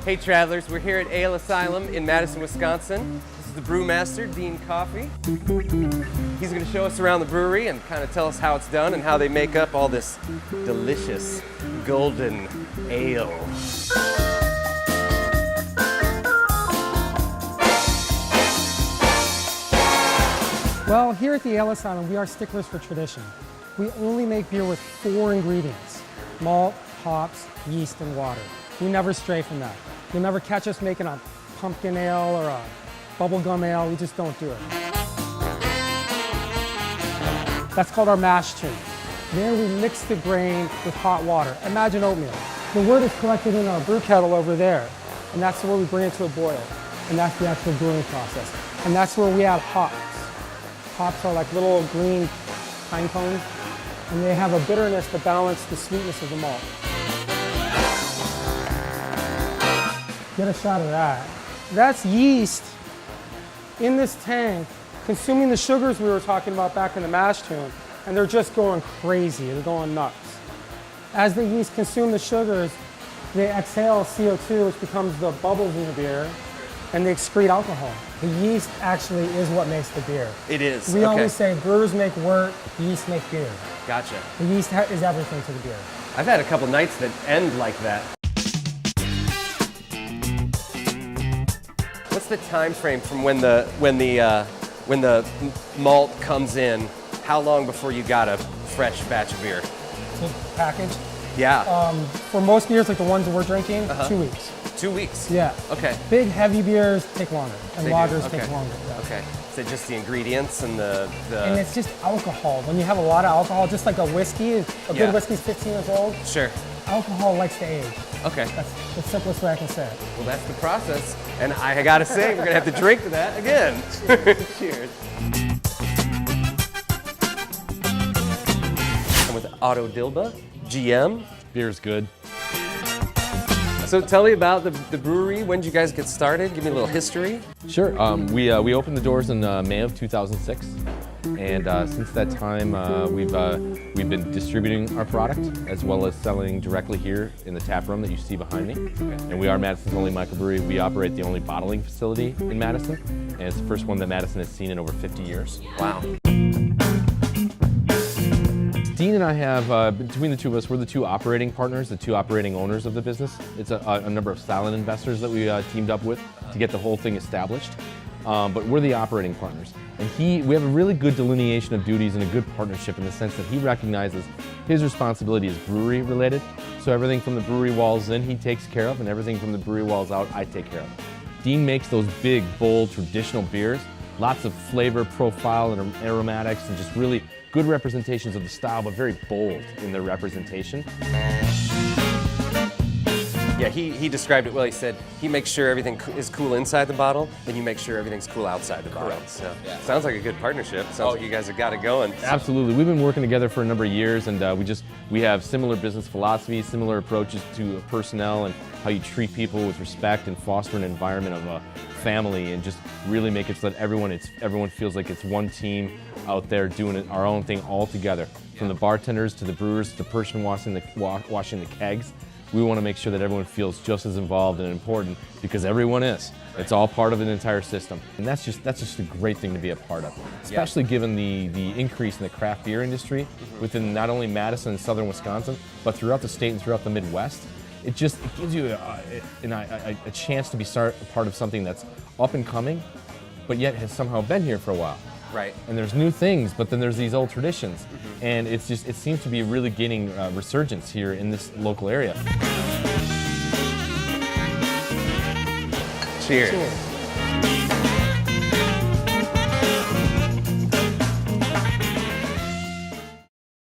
Hey travelers, we're here at Ale Asylum in Madison, Wisconsin. This is the brewmaster, Dean Coffey. He's going to show us around the brewery and kind of tell us how it's done and how they make up all this delicious golden ale. Well, here at the Ale Asylum, we are sticklers for tradition. We only make beer with 4 ingredients: malt, hops, yeast, and water. We never stray from that. You'll never catch us making a pumpkin ale or a bubblegum ale. We just don't do it. That's called our mash tune. There we mix the grain with hot water. Imagine oatmeal. The wort is collected in our brew kettle over there, and that's where we bring it to a boil. And that's the actual brewing process. And that's where we add hops. Hops are like little green pine cones, and they have a bitterness to balance the sweetness of the malt. Get a shot of that. That's yeast in this tank consuming the sugars we were talking about back in the mash tune, and they're just going crazy. They're going nuts. As the yeast consume the sugars, they exhale CO2, which becomes the bubbles in the beer, and they excrete alcohol. The yeast actually is what makes the beer. It is. We always say brewers make wort, yeast make beer. Gotcha. The yeast is everything to the beer. I've had a couple nights that end like that. What's the time frame from when the malt comes in? How long before you got a fresh batch of beer? So package? Yeah. For most beers, like the ones that we're drinking, 2 weeks. 2 weeks? Yeah. Okay. Big, heavy beers take longer, and lagers take longer. Yeah. Okay. Is it just the ingredients and the... And it's just alcohol. When you have a lot of alcohol, just like a whiskey, a good whiskey's 15 years old. Sure. Alcohol likes to age. Okay. That's the simplest way I can say it. Well, that's the process. And I gotta say, we're gonna have to drink to that again. Cheers. And with Otto Dilba, GM. Beer's good. So tell me about the brewery. When did you guys get started? Give me a little history. Sure. We opened the doors in May of 2006, and since that time we've been distributing our product as well as selling directly here in the tap room that you see behind me. And we are Madison's only microbrewery. We operate the only bottling facility in Madison, and it's the first one that Madison has seen in over 50 years. Wow. Dean and I have, between the two of us, we're the 2 operating partners, the 2 operating owners of the business. It's a number of silent investors that we teamed up with to get the whole thing established. But we're the operating partners. And we have a really good delineation of duties and a good partnership in the sense that he recognizes his responsibility is brewery related. So everything from the brewery walls in, he takes care of, and everything from the brewery walls out, I take care of. Dean makes those big, bold, traditional beers, lots of flavor profile and aromatics, and just really good representations of the style, but very bold in their representation. Yeah, he described it well. He said he makes sure everything is cool inside the bottle, then you make sure everything's cool outside the bottle. So sounds like a good partnership. Sounds like you guys have got it going. Absolutely. We've been working together for a number of years, and we have similar business philosophies, similar approaches to personnel and how you treat people with respect and foster an environment of a family, and just really make it so that everyone feels like it's one team out there doing our own thing all together. From the bartenders to the brewers to the person washing the kegs. We want to make sure that everyone feels just as involved and important, because everyone is. It's all part of an entire system. And that's just a great thing to be a part of, especially given the increase in the craft beer industry within not only Madison and southern Wisconsin, but throughout the state and throughout the Midwest. It gives you a chance to be a part of something that's up and coming, but yet has somehow been here for a while. Right. And there's new things, but then there's these old traditions. And it seems to be really gaining resurgence here in this local area. Cheers. Cheers.